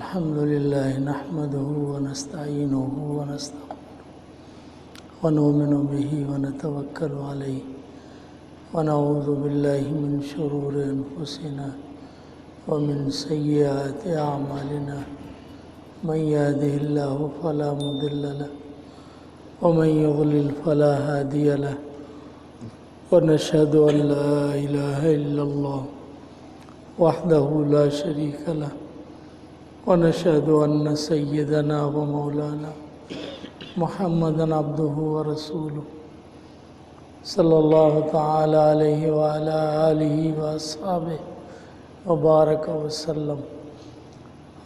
الحمد لله نحمده ونستعينه ونستغفره ونؤمن به ونتوكل عليه ونعوذ بالله من شرور أنفسنا ومن سيئات أعمالنا من يهده الله فلا مضل له ومن يضلل فلا هادي له ونشهد أن لا إله إلا الله وحده لا شريك له ونشهد أن سيدنا ومولانا محمدا عبده ورسوله صلى الله تعالى عليه وعلى آله وأصحابه وبارك وسلم.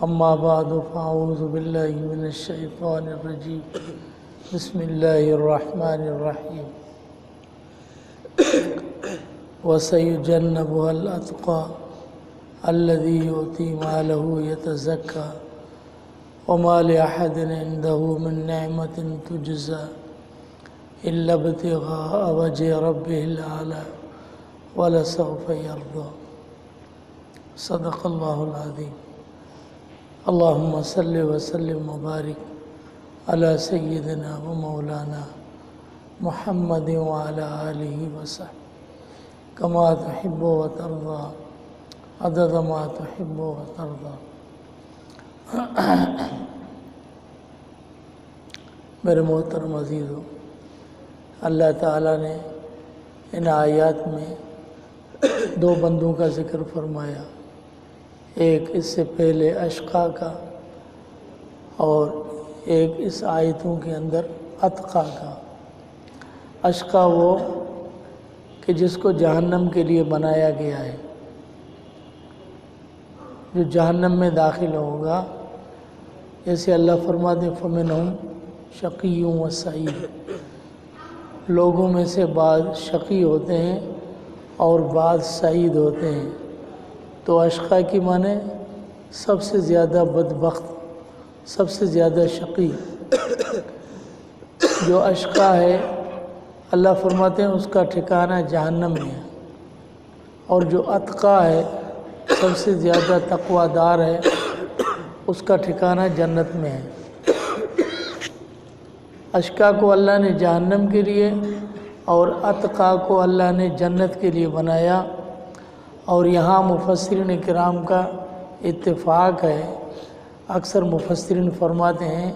أما بعد فأعوذ بالله من الشيطان الرجيم. بسم الله الرحمن الرحيم. وسيجنبها الأتقى الذي يؤتي ماله يتزكى وما لأحد عنده من نعمة تجزى إلا ابتغاء وجه ربه الأعلى ولسوف يرضى. صدق الله العظيم. اللهم صل وسلم وبارك على سيدنا ومولانا محمد وعلى آله وصحبه كما تحب وترضى عدد ما تحب وترضى. میرے محترم عزیزو، اللہ تعالیٰ نے ان آیات میں دو بندوں کا ذکر فرمایا، ایک اس سے پہلے اشقا کا اور ایک اس آیتوں کے اندر اتقا کا۔ اشقا وہ کہ جس کو جہنم کے لیے بنایا گیا ہے، جو جہنم میں داخل ہوگا، جیسے اللہ فرماتے ہیں فَمِنْهُمْ شَقِيٌّ وَسَعِيدٌ، لوگوں میں سے بعض شقی ہوتے ہیں اور بعض سعید ہوتے ہیں۔ تو اشقا کی معنی سب سے زیادہ بدبخت، سب سے زیادہ شقی۔ جو اشقا ہے اللہ فرماتے ہیں اس کا ٹھکانہ جہنم میں ہے، اور جو اتقا ہے سب سے زیادہ تقوی دار ہے، اس کا ٹھکانہ جنت میں ہے۔ اشقا کو اللہ نے جہنم کے لیے اور اتقا کو اللہ نے جنت کے لیے بنایا۔ اور یہاں مفسرین کرام کا اتفاق ہے، اکثر مفسرین فرماتے ہیں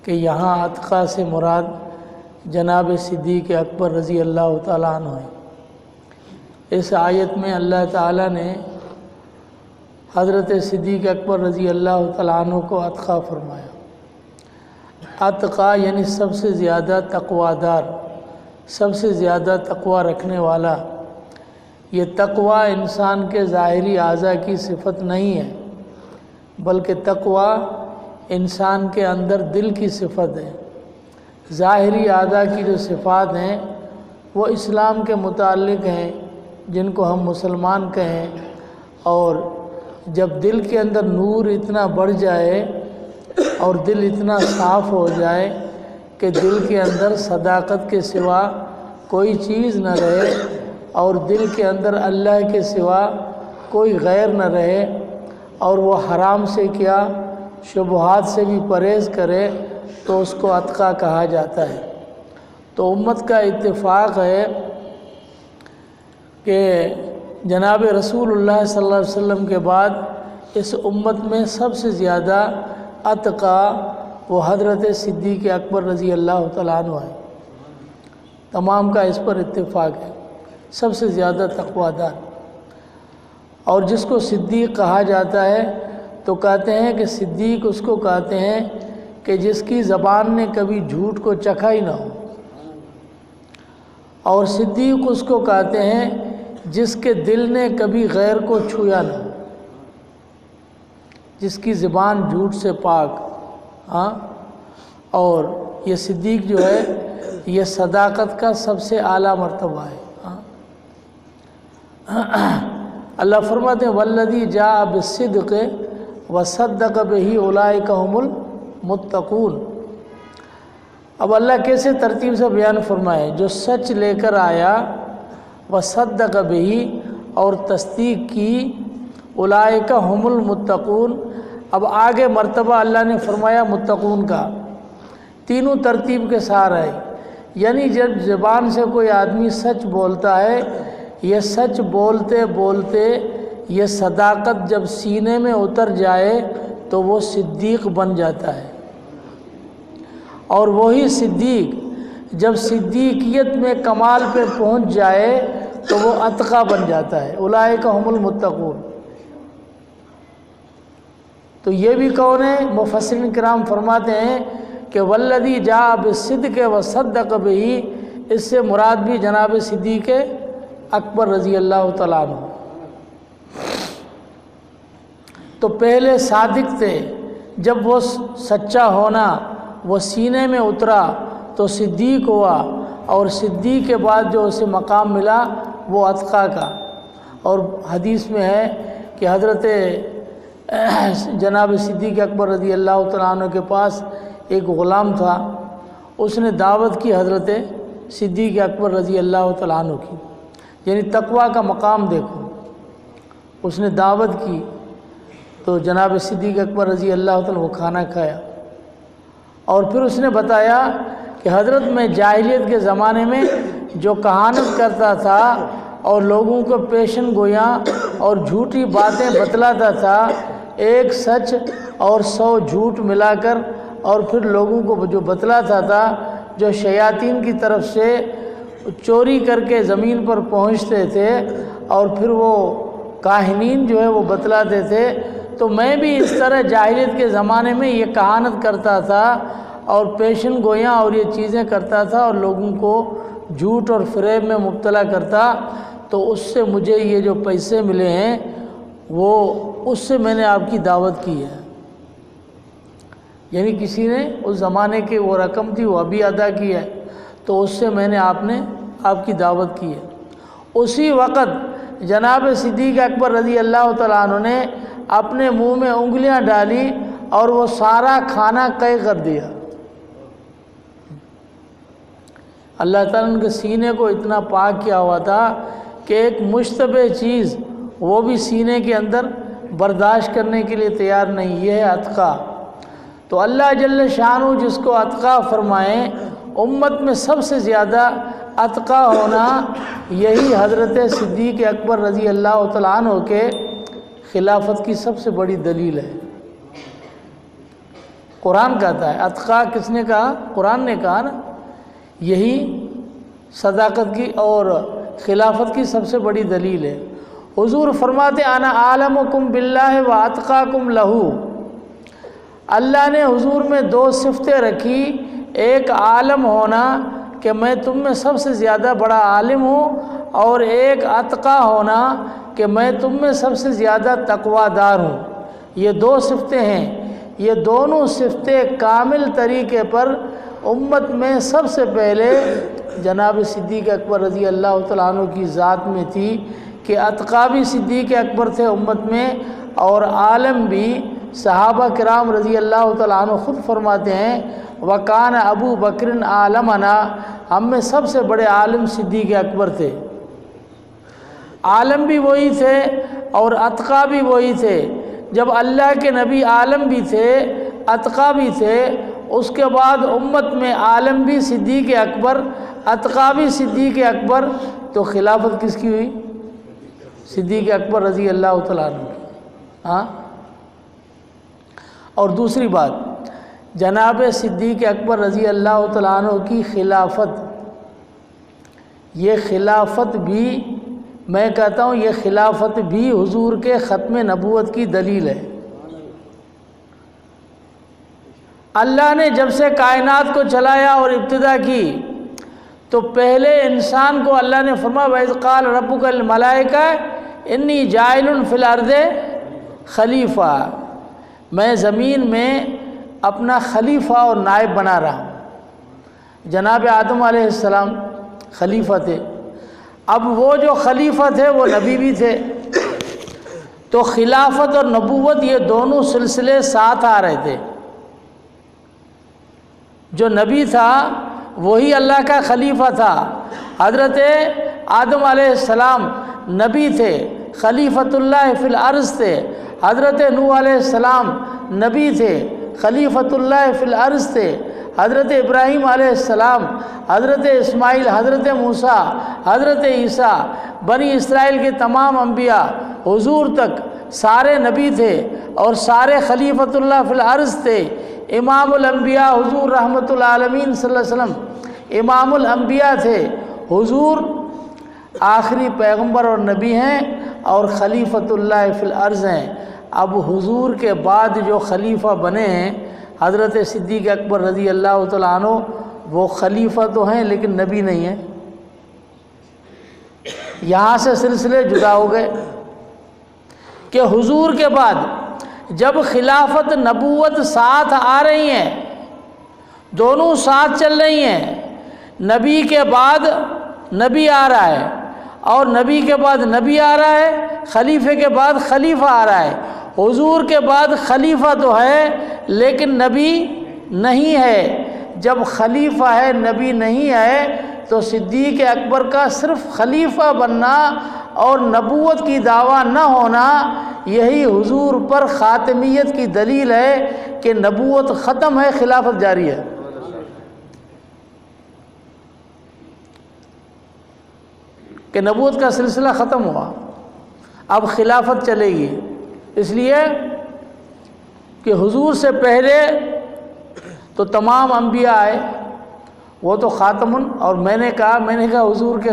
کہ یہاں اتقا سے مراد جناب صدیق اکبر رضی اللہ تعالیٰ عنہ ہے۔ اس آیت میں اللہ تعالیٰ نے حضرت صدیق اکبر رضی اللہ تعالیٰ عنہ کو اتقا فرمایا۔ اتقا یعنی سب سے زیادہ تقوی دار، سب سے زیادہ تقوی رکھنے والا۔ یہ تقوی انسان کے ظاہری اعضاء کی صفت نہیں ہے، بلکہ تقوی انسان کے اندر دل کی صفت ہے۔ ظاہری اعضاء کی جو صفات ہیں وہ اسلام کے متعلق ہیں، جن کو ہم مسلمان کہیں، اور جب دل کے اندر نور اتنا بڑھ جائے اور دل اتنا صاف ہو جائے کہ دل کے اندر صداقت کے سوا کوئی چیز نہ رہے، اور دل کے اندر اللہ کے سوا کوئی غیر نہ رہے، اور وہ حرام سے کیا شبہات سے بھی پرہیز کرے، تو اس کو اتقا کہا جاتا ہے۔ تو امت کا اتفاق ہے کہ جناب رسول اللہ صلی اللہ علیہ وسلم کے بعد اس امت میں سب سے زیادہ اتقا وہ حضرت صدیق اکبر رضی اللہ تعالیٰ عنہ ہے۔ تمام کا اس پر اتفاق ہے، سب سے زیادہ تقوی دار۔ اور جس کو صدیق کہا جاتا ہے تو کہتے ہیں کہ صدیق اس کو کہتے ہیں کہ جس کی زبان نے کبھی جھوٹ کو چکھا ہی نہ ہو، اور صدیق اس کو کہتے ہیں جس کے دل نے کبھی غیر کو چھویا نہ ہو، جس کی زبان جھوٹ سے پاک۔ اور یہ صدیق جو ہے یہ صداقت کا سب سے اعلیٰ مرتبہ ہے۔ اللہ فرماتے ہیں والذی جاء بالصدق وصدق بہ اولئک ھم المتقون۔ اب اللہ کیسے ترتیب سے بیان فرمائے؟ جو سچ لے کر آیا وصدق بہ، اور تصدیق کی، اولئک ھم المتقون، اب آگے مرتبہ اللہ نے فرمایا متقون کا، تینوں ترتیب کے ساتھ ہے، یعنی جب زبان سے کوئی آدمی سچ بولتا ہے، یہ سچ بولتے بولتے یہ صداقت جب سینے میں اتر جائے تو وہ صدیق بن جاتا ہے، اور وہی صدیق جب صدیقیت میں کمال پہ پہنچ جائے تو وہ اتقی بن جاتا ہے، اولئک هم المتقون۔ تو یہ بھی کون ہے؟ مفسرین کرام فرماتے ہیں کہ والذی جاء بالصدق وصدق بہ، اس سے مراد بھی جناب صدیق اکبر رضی اللہ تعالیٰ عنہ۔ تو پہلے صادق تھے، جب وہ سچا ہونا وہ سینے میں اترا تو صدیق ہوا، اور صدیق کے بعد جو اسے مقام ملا وہ اتقی کا۔ اور حدیث میں ہے کہ حضرت جناب صدیق اکبر رضی اللہ تعالیٰ عنہ کے پاس ایک غلام تھا، اس نے دعوت کی حضرت صدیق اکبر رضی اللہ تعالیٰ عنہ کی، یعنی تقویٰ کا مقام دیکھو، اس نے دعوت کی تو جناب صدیق اکبر رضی اللہ تعالیٰ وہ کھانا کھایا، اور پھر اس نے بتایا کہ حضرت میں جاہلیت کے زمانے میں جو کہانت کرتا تھا اور لوگوں کو پیشن گویاں اور جھوٹی باتیں بتلاتا تھا، ایک سچ اور 100 جھوٹ ملا کر، اور پھر لوگوں کو جو بتلاتا تھا، جو شیاطین کی طرف سے چوری کر کے زمین پر پہنچتے تھے اور پھر وہ کاہنین جو ہے وہ بتلاتے تھے، تو میں بھی اس طرح جاہلیت کے زمانے میں یہ کہانت کرتا تھا اور پیشن گویاں اور یہ چیزیں کرتا تھا اور لوگوں کو جھوٹ اور فریب میں مبتلا کرتا، تو اس سے مجھے یہ جو پیسے ملے ہیں وہ اس سے میں نے آپ کی دعوت کی ہے، یعنی کسی نے اس زمانے کی وہ رقم تھی وہ ابھی ادا کی ہے، تو اس سے میں نے آپ کی دعوت کی ہے۔ اسی وقت جناب صدیق اکبر رضی اللہ تعالیٰ عنہ نے اپنے منہ میں انگلیاں ڈالی اور وہ سارا کھانا قے کر دیا۔ اللہ تعالیٰ نے ان کے سینے کو اتنا پاک کیا ہوا تھا کہ ایک مشتبہ چیز وہ بھی سینے کے اندر برداشت کرنے کے لیے تیار نہیں، یہ ہے اتقی۔ تو اللہ جل شانہ جس کو اتقی فرمائیں، امت میں سب سے زیادہ اتقی ہونا یہی حضرت صدیق اکبر رضی اللہ تعالیٰ عنہ کے خلافت کی سب سے بڑی دلیل ہے۔ قرآن کہتا ہے، اتقی کس نے کہا؟ قرآن نے کہا نا، یہی صداقت کی اور خلافت کی سب سے بڑی دلیل ہے۔ حضور فرماتے انا عالمکم باللہ و اتقاکم لہو، اللہ نے حضور میں 2 صفتیں رکھی، ایک عالم ہونا کہ میں تم میں سب سے زیادہ بڑا عالم ہوں، اور ایک اتقی ہونا کہ میں تم میں سب سے زیادہ تقوی دار ہوں۔ یہ 2 صفتیں ہیں، یہ دونوں صفتیں کامل طریقے پر امت میں سب سے پہلے جناب صدیق اکبر رضی اللہ تعالیٰ عنہ کی ذات میں تھی، کہ اتقی بھی صدیق اکبر تھے امت میں، اور عالم بھی۔ صحابہ کرام رضی اللہ تعالیٰ عنہ خود فرماتے ہیں وَكَانَ ابو بکر عالمنا، ہم میں سب سے بڑے عالم صدیق اکبر تھے۔ عالم بھی وہی تھے اور اتقی بھی وہی تھے۔ جب اللہ کے نبی عالم بھی تھے، اتقی بھی تھے، اس کے بعد امت میں عالم بھی صدیق اکبر، اتقی بھی صدیق اکبر، تو خلافت کس کی ہوئی؟ صدیق اکبر رضی اللہ تعالیٰ عنہ کی۔ ہاں، اور دوسری بات، جناب صدیق اکبر رضی اللہ تعالیٰ عنہ کی خلافت، یہ خلافت بھی میں کہتا ہوں، یہ خلافت بھی حضور کے ختم نبوت کی دلیل ہے۔ اللہ نے جب سے کائنات کو چلایا اور ابتدا کی، تو پہلے انسان کو اللہ نے فرمایا وَإِذْ قَالَ رَبُّكَ لِلْمَلَائِكَةِ إِنِّي جَاعِلٌ فِي الْأَرْضِ خلیفہ، میں زمین میں اپنا خلیفہ اور نائب بنا رہا ہوں۔ جناب آدم علیہ السلام خلیفہ تھے، اب وہ جو خلیفہ تھے وہ نبی بھی تھے، تو خلافت اور نبوت یہ دونوں سلسلے ساتھ آ رہے تھے۔ جو نبی تھا وہی اللہ کا خلیفہ تھا۔ حضرت آدم علیہ السلام نبی تھے، خلیفۃ اللہ فی الارض تھے۔ حضرت نوح علیہ السلام نبی تھے، خلیفۃ اللہ فی الارض تھے، حضرت ابراہیم علیہ السلام، حضرت اسماعیل، حضرت موسیٰ، حضرت عیسیٰ، بنی اسرائیل کے تمام انبیاء حضور تک سارے نبی تھے اور سارے خلیفۃ اللہ فی الارض تھے۔ امام الانبیاء حضور رحمۃ العالمین صلی اللہ علیہ وسلم امام الانبیاء تھے، حضور آخری پیغمبر اور نبی ہیں اور خلیفۃ اللہ فی الارض ہیں۔ اب حضور کے بعد جو خلیفہ بنے ہیں حضرت صدیق اکبر رضی اللہ تعالیٰ عنہ، وہ خلیفہ تو ہیں لیکن نبی نہیں ہیں۔ یہاں سے سلسلے جدا ہو گئے کہ حضور کے بعد جب خلافت نبوت ساتھ آ رہی ہیں، دونوں ساتھ چل رہی ہیں، نبی کے بعد نبی آ رہا ہے اور نبی کے بعد نبی آ رہا ہے، خلیفے کے بعد خلیفہ آ رہا ہے۔ حضور کے بعد خلیفہ تو ہے لیکن نبی نہیں ہے۔ جب خلیفہ ہے نبی نہیں ہے تو صدیق اکبر کا صرف خلیفہ بننا اور نبوت کی دعویٰ نہ ہونا، یہی حضور پر خاتمیت کی دلیل ہے کہ نبوت ختم ہے، خلافت جاری ہے۔ کہ نبوت کا سلسلہ ختم ہوا، اب خلافت چلے گی، اس لیے کہ حضور سے پہلے تو تمام انبیاء آئے، وہ تو خاتم، اور میں نے کہا حضور کے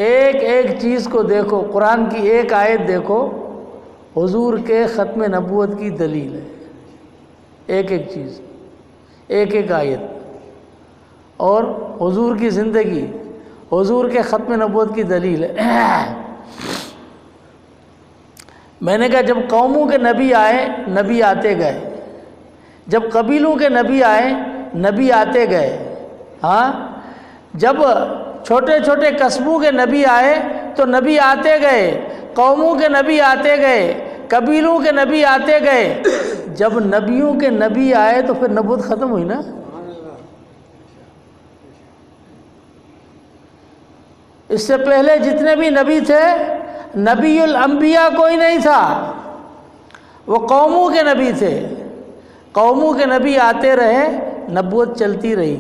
ایک ایک چیز کو دیکھو، قرآن کی ایک آیت دیکھو، حضور کے ختم نبوت کی دلیل ہے، ایک ایک چیز، ایک ایک آیت، اور حضور کی زندگی حضور کے ختم نبوت کی دلیل ہے۔ میں نے کہا جب قوموں کے نبی آئے، نبی آتے گئے، جب قبیلوں کے نبی آئے، نبی آتے گئے، ہاں، جب چھوٹے چھوٹے قصبوں کے نبی آئے تو نبی آتے گئے، قوموں کے نبی آتے گئے، قبیلوں کے نبی آتے گئے۔ جب نبیوں کے نبی آئے تو پھر نبوت ختم ہوئی نا۔ اس سے پہلے جتنے بھی نبی تھے، نبی الانبیاء کوئی نہیں تھا، وہ قوموں کے نبی تھے۔ قوموں کے نبی آتے رہے، نبوت چلتی رہی،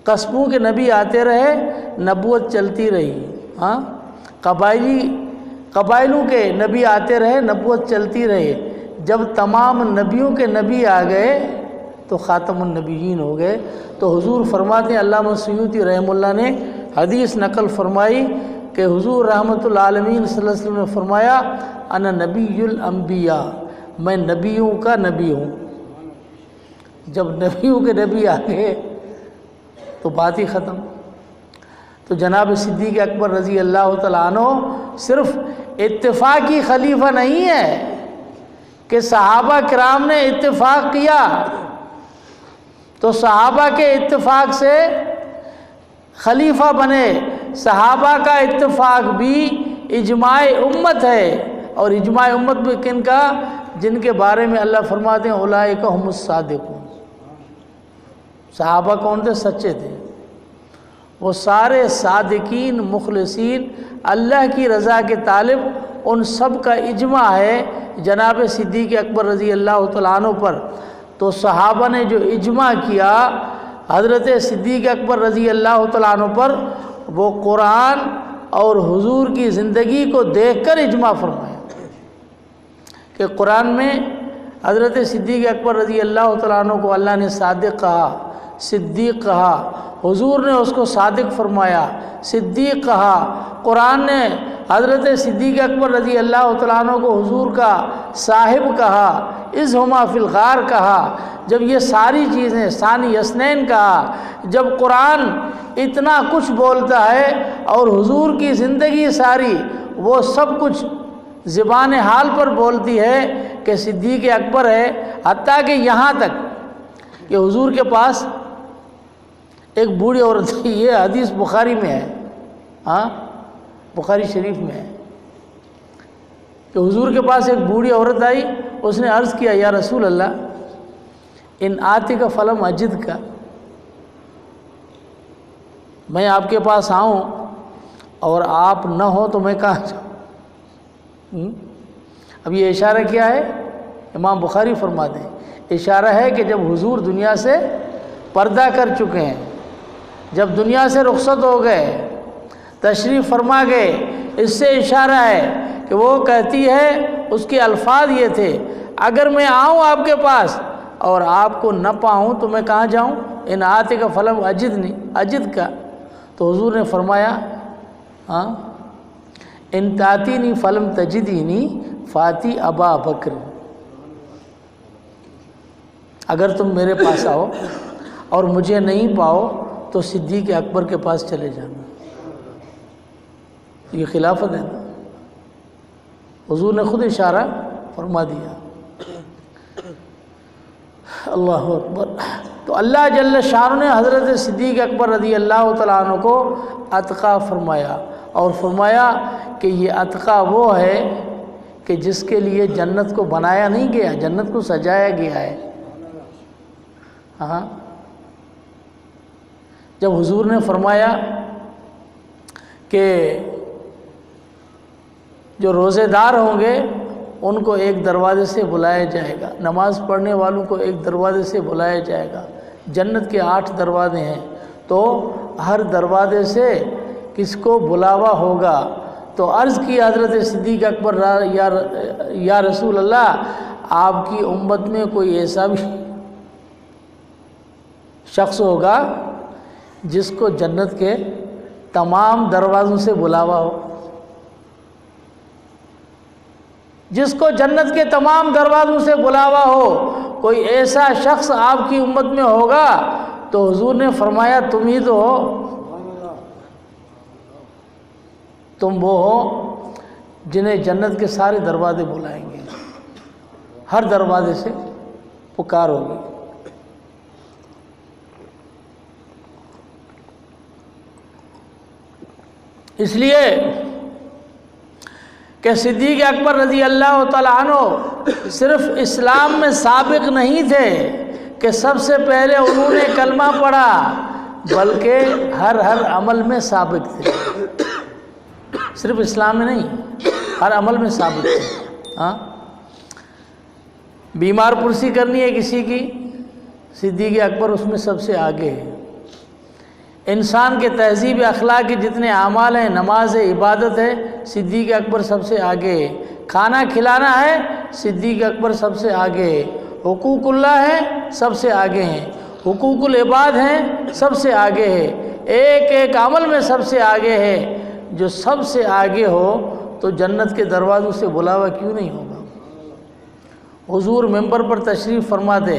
قصبوں کے نبی آتے رہے، نبوت چلتی رہی، ہاں، قبائلوں کے نبی آتے رہے، نبوت چلتی رہی۔ جب تمام نبیوں کے نبی آ گئے تو خاتم النبیین ہو گئے۔ تو حضور فرماتے ہیں، علامہ سیوطی رحمہ اللہ نے حدیث نقل فرمائی کہ حضور رحمۃ العالمین صلی اللہ علیہ وسلم نے فرمایا، انا نبی الانبیاء، میں نبیوں کا نبی ہوں۔ جب نبیوں کے نبی آ گئے تو بات ہی ختم۔ تو جناب صدیق اکبر رضی اللہ تعالیٰ عنہ صرف اتفاقی خلیفہ نہیں ہے کہ صحابہ کرام نے اتفاق کیا تو صحابہ کے اتفاق سے خلیفہ بنے، صحابہ کا اتفاق بھی اجماع امت ہے، اور اجماع امت بھی کن کا؟ جن کے بارے میں اللہ فرماتے ہیں اولئک هم الصادقون۔ صحابہ کون تھے؟ سچے تھے، وہ سارے صادقین، مخلصین، اللہ کی رضا کے طالب، ان سب کا اجماع ہے جناب صدیق اکبر رضی اللہ تعالیٰ عنہ پر۔ تو صحابہ نے جو اجماع کیا حضرت صدیق اکبر رضی اللہ تعالیٰ عنہ پر، وہ قرآن اور حضور کی زندگی کو دیکھ کر اجماع فرمایا کہ قرآن میں حضرت صدیق اکبر رضی اللہ تعالیٰ عنہ کو اللہ نے صادق کہا، صدیق کہا، حضور نے اس کو صادق فرمایا، صدیق کہا، قرآن نے حضرت صدیق اکبر رضی اللہ تعالیٰ عنہ کو حضور کا صاحب کہا، اذ ہما فی الغار کہا۔ جب یہ ساری چیزیں، ثانی اثنین کہا، جب قرآن اتنا کچھ بولتا ہے اور حضور کی زندگی ساری وہ سب کچھ زبان حال پر بولتی ہے کہ صدیق اکبر ہے، حتیٰ کہ یہاں تک کہ حضور کے پاس ایک بوڑھی عورت، یہ حدیث بخاری میں ہے، ہاں، بخاری شریف میں ہے کہ حضور کے پاس ایک بوڑھی عورت آئی، اس نے عرض کیا، یا رسول اللہ ان آتی کا فلم اجد کا، میں آپ کے پاس آؤں اور آپ نہ ہو تو میں کہاں جاؤں؟ اب اب یہ اشارہ کیا ہے؟ امام بخاری فرماتے ہیں اشارہ ہے کہ جب حضور دنیا سے پردہ کر چکے ہیں، جب دنیا سے رخصت ہو گئے، تشریف فرما گئے، اس سے اشارہ ہے کہ وہ کہتی ہے، اس کے الفاظ یہ تھے، اگر میں آؤں آپ کے پاس اور آپ کو نہ پاؤں تو میں کہاں جاؤں؟ ان آتے کا فلم اجدنی، اجد کا، تو حضور نے فرمایا ہاں ان تاتینی فلم تجدینی فاتی ابا بکر، اگر تم میرے پاس آؤ اور مجھے نہیں پاؤ تو صدیق اکبر کے پاس چلے جانا۔ یہ خلافت ہے نا، حضور نے خود اشارہ فرما دیا۔ اللہ اکبر۔ تو اللہ جل شانہ نے حضرت صدیق اکبر رضی اللہ تعالیٰ عنہ کو اتقا فرمایا، اور فرمایا کہ یہ اتقا وہ ہے کہ جس کے لیے جنت کو بنایا نہیں گیا، جنت کو سجایا گیا ہے۔ ہاں، جب حضور نے فرمایا کہ جو روزے دار ہوں گے ان کو ایک دروازے سے بلایا جائے گا، نماز پڑھنے والوں کو ایک دروازے سے بلایا جائے گا، جنت کے 8 دروازے ہیں، تو ہر دروازے سے کس کو بلاوا ہوگا؟ تو عرض کی حضرت صدیق اکبر یا رسول اللہ، آپ کی امت میں کوئی ایسا بھی شخص ہوگا جس کو جنت کے تمام دروازوں سے بلاوا ہو؟ جس کو جنت کے تمام دروازوں سے بلاوا ہو، کوئی ایسا شخص آپ کی امت میں ہوگا؟ تو حضور نے فرمایا تم ہی تو ہو، تم وہ ہو جنہیں جنت کے سارے دروازے بلائیں گے، ہر دروازے سے پکار ہوگی۔ اس لیے کہ صدیق اکبر رضی اللہ تعالیٰ عنہ صرف اسلام میں سابق نہیں تھے کہ سب سے پہلے انہوں نے کلمہ پڑھا، بلکہ ہر عمل میں سابق تھے، صرف اسلام میں نہیں، ہر عمل میں سابق تھے۔ ہاں، بیمار پرسی کرنی ہے کسی کی، صدیق اکبر اس میں سب سے آگے ہے۔ انسان کے تہذیب اخلاق کے جتنے اعمال ہیں، نماز ہے، عبادت ہے، صدیق اکبر سب سے آگے ہے۔ کھانا کھلانا ہے، صدیق اکبر سب سے آگے ہے۔ حقوق اللہ ہے، سب سے آگے ہیں۔ حقوق العباد ہیں، سب سے آگے ہے۔ ایک ایک عمل میں سب سے آگے ہے۔ جو سب سے آگے ہو تو جنت کے دروازوں سے بلاوا کیوں نہیں ہوگا؟ حضور ممبر پر تشریف فرما دے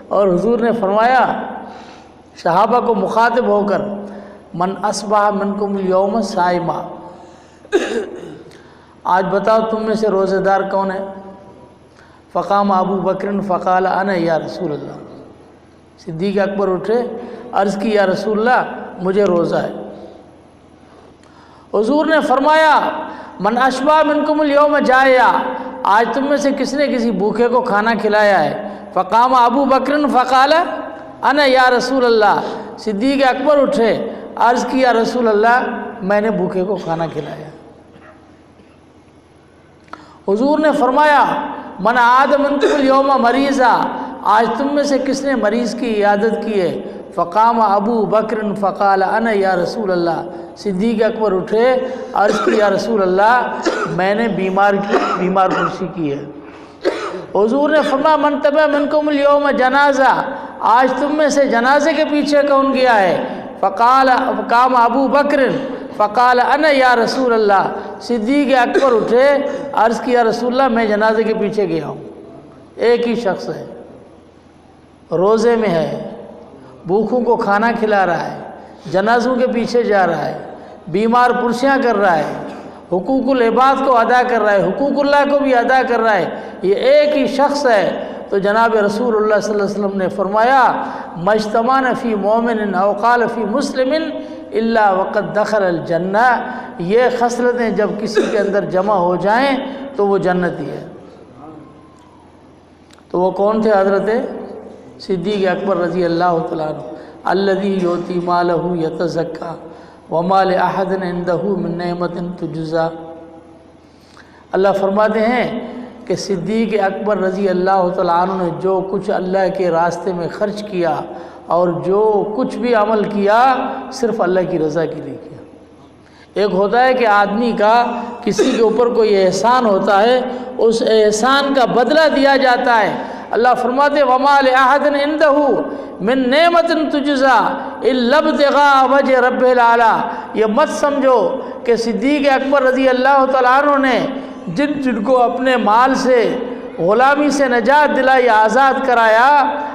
اور حضور نے فرمایا صحابہ کو مخاطب ہو کر، من اصبح منکم اليوم صائما، آج بتاؤ تم میں سے روزہ دار کون ہے؟ فقام ابو بکر فقال انا یا رسول اللہ، صدیق اکبر اٹھے، عرض کی یا رسول اللہ مجھے روزہ ہے۔ حضور نے فرمایا من اشبع منکم اليوم جائع، آج تم میں سے کس نے کسی بھوکے کو کھانا کھلایا ہے؟ فقام ابو بکر فقال انا یا رسول اللہ، صدیق اکبر اٹھے، عرض کی یا رسول اللہ میں نے بھوکے کو کھانا کھلایا۔ حضور نے فرمایا من عاد منکم اليوم مریضا، آج تم میں سے کس نے مریض کی عیادت کی ہے؟ فقام ابو بکر فقال انا یا رسول اللہ، صدیق اکبر اٹھے، عرض کی یا رسول اللہ میں نے بیمار پرسی کی ہے۔ حضور نے فرمایا من تبع منکم اليوم جنازہ، آج تم میں سے جنازے کے پیچھے کون گیا ہے؟ فقام ابو بکر فقال انا یا رسول اللہ، صدیق اکبر اٹھے، عرض کیا رسول اللہ میں جنازے کے پیچھے گیا ہوں۔ ایک ہی شخص ہے، روزے میں ہے، بھوکوں کو کھانا کھلا رہا ہے، جنازوں کے پیچھے جا رہا ہے، بیمار پرسیاں کر رہا ہے، حقوق العباد کو ادا کر رہا ہے، حقوق اللہ کو بھی ادا کر رہا ہے، یہ ایک ہی شخص ہے۔ تو جناب رسول اللہ صلی اللہ علیہ وسلم نے فرمایا مجتمعن فی مومن او قال فی مسلم الا وقد دخل الجنہ، یہ خصلتیں جب کسی کے اندر جمع ہو جائیں تو وہ جنتی ہے۔ تو وہ کون تھے؟ حضرت صدیق اکبر رضی اللہ تعالیٰ عنہ، الذی یؤتی مالہ یتزکیٰ وما لأحد عنده من نعمت تجزیٰ۔ اللہ فرماتے ہیں کہ صدیق اکبر رضی اللہ تعالیٰ عنہ نے جو کچھ اللہ کے راستے میں خرچ کیا اور جو کچھ بھی عمل کیا صرف اللہ کی رضا کے لیے کیا۔ ایک ہوتا ہے کہ آدمی کا کسی کے اوپر کوئی احسان ہوتا ہے، اس احسان کا بدلہ دیا جاتا ہے۔ اللہ فرماتے وَمَا لِأَحَدٍ عِندَهُ مِن نِعْمَةٍ تُجْزَىٰ إِلَّا ابْتِغَاءَ وَجْهِ رَبِّهِ الْأَعْلَىٰ۔ یہ مت سمجھو کہ صدیق اکبر رضی اللہ تعالیٰ عنہ نے جن کو اپنے مال سے غلامی سے نجات دلائی، آزاد کرایا،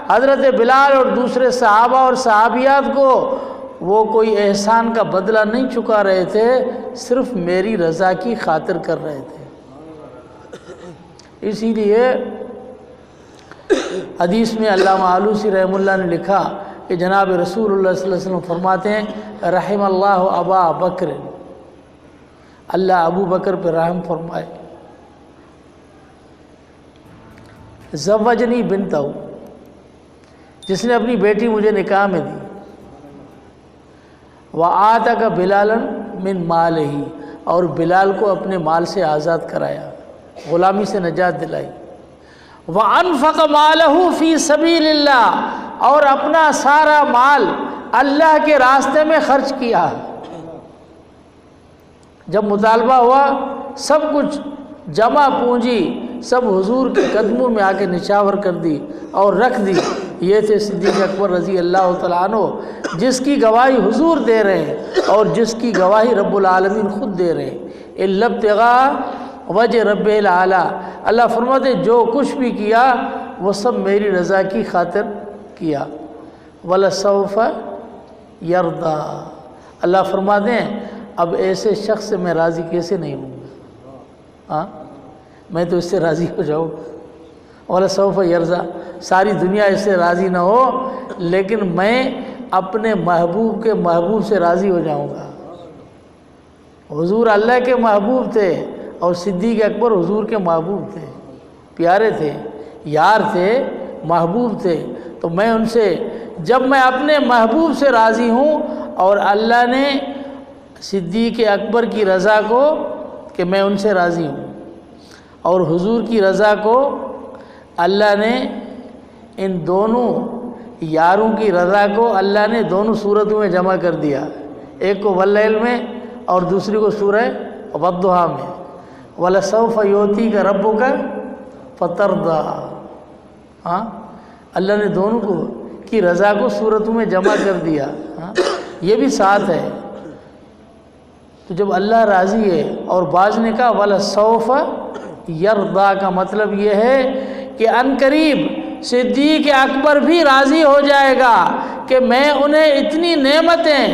حضرت بلال اور دوسرے صحابہ اور صحابیات کو، وہ کوئی احسان کا بدلہ نہیں چکا رہے تھے، صرف میری رضا کی خاطر کر رہے تھے۔ اسی لیے حدیث میں علامہ آلوسی رحمہ اللہ نے لکھا کہ جناب رسول اللہ صلی اللہ علیہ وسلم فرماتے ہیں رحم اللہ ابا بکر، اللہ ابو بکر پہ رحم فرمائے، زوجنی بنتہ، جس نے اپنی بیٹی مجھے نکاح میں دی، وآتاک بلالا من مالہ، اور بلال کو اپنے مال سے آزاد کرایا، غلامی سے نجات دلائی، وَأَنفَقَ مَالَهُ فِي سَبِيلِ اللَّهِ، اور اپنا سارا مال اللہ کے راستے میں خرچ کیا۔ جب مطالبہ ہوا سب کچھ جمع پونجی سب حضور کے قدموں میں آ کے نچھاور کر دی اور رکھ دی۔ یہ تھے صدیق اکبر رضی اللہ تعالیٰ عنہ، جس کی گواہی حضور دے رہے ہیں اور جس کی گواہی رب العالمین خود دے رہے ہیں۔ إِلَّا ابْتِغَاءَ وَجْهِ رَبِّهِ الْأَعْلَىٰ، اللہ فرماتے جو کچھ بھی کیا وہ سب میری رضا کی خاطر کیا۔ وَلَسَوْفَ يَرْضَىٰ، اللہ فرماتے ہیں اب ایسے شخص سے میں راضی کیسے نہیں ہوں گا، ہاں میں تو اس سے راضی ہو جاؤں۔ وَلَسَوْفَ يَرْضَىٰ، ساری دنیا اس سے راضی نہ ہو لیکن میں اپنے محبوب کے محبوب سے راضی ہو جاؤں گا۔ حضور اللہ کے محبوب تھے اور صدیق اکبر حضور کے محبوب تھے، پیارے تھے، یار تھے، محبوب تھے، تو میں ان سے جب میں اپنے محبوب سے راضی ہوں اور اللہ نے صدیق اکبر کی رضا کو کہ میں ان سے راضی ہوں اور حضور کی رضا کو اللہ نے ان دونوں یاروں کی رضا کو اللہ نے دونوں صورتوں میں جمع کر دیا، ایک کو واللیل میں اور دوسری کو سورہ والضحیٰ میں۔ وَلَسَوْفَ يُعْطِيكَ رَبُّكَ فَتَرْضَىٰ، ہاں اللہ نے دونوں کو کی رضا کو صورتوں میں جمع کر دیا، ہاں یہ بھی ساتھ ہے۔ تو جب اللہ راضی ہے، اور بعض نے کہا وَلَسَوْفَ يَرْضَىٰ کا مطلب یہ ہے کہ عنقریب صدیق اکبر بھی راضی ہو جائے گا کہ میں انہیں اتنی نعمتیں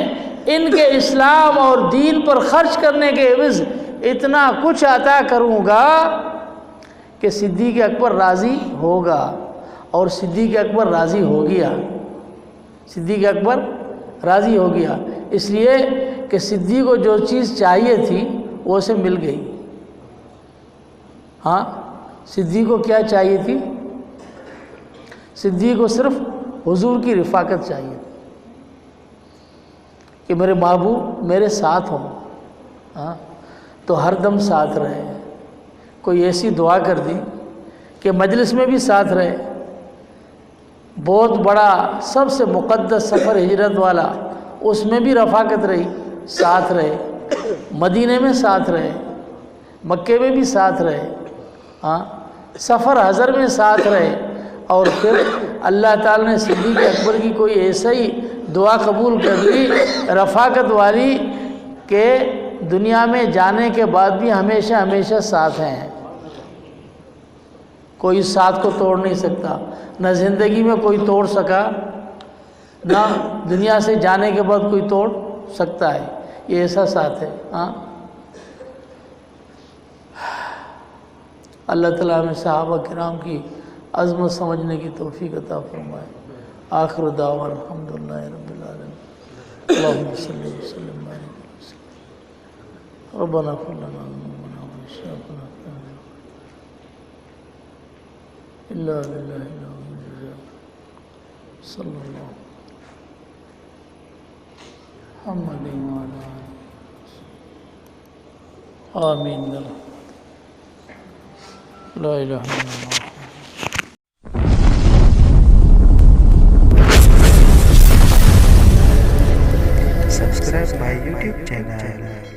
ان کے اسلام اور دین پر خرچ کرنے کے عوض اتنا کچھ عطا کروں گا کہ صدیق اکبر راضی ہوگا، اور صدیق اکبر راضی ہو گیا، صدیق اکبر راضی ہو گیا، اس لیے کہ صدیق کو جو چیز چاہیے تھی وہ اسے مل گئی۔ ہاں صدیق کو کیا چاہیے تھی؟ صدیق کو صرف حضور کی رفاقت چاہیے کہ میرے محبوب میرے ساتھ ہوں، ہاں تو ہر دم ساتھ رہے۔ کوئی ایسی دعا کر دی کہ مجلس میں بھی ساتھ رہے، بہت بڑا سب سے مقدس سفر ہجرت والا اس میں بھی رفاقت رہی، ساتھ رہے، مدینے میں ساتھ رہے، مکے میں بھی ساتھ رہے، ہاں سفر حضر میں ساتھ رہے، اور پھر اللہ تعالیٰ نے صدیق اکبر کی کوئی ایسا ہی دعا قبول کر لی رفاقت والی کہ دنیا میں جانے کے بعد بھی ہمیشہ ہمیشہ ساتھ ہیں، کوئی ساتھ کو توڑ نہیں سکتا، نہ زندگی میں کوئی توڑ سکا، نہ دنیا سے جانے کے بعد کوئی توڑ سکتا ہے، یہ ایسا ساتھ ہے۔ ہاں اللہ تعالیٰ ہمیں صحابہ کرام کی عظمت سمجھنے کی توفیق عطا فرمائے۔ آخر دعوانا الحمدللہ رب العالمین، اللہم صلی وسلم ربنا اغفر لنا ذنوبنا وإسرافنا إلا بالله العظيم الجزاء صلى الله محمد وعلى آله آمين۔ لا الہ الا اللہ. Subscribe my YouTube channel.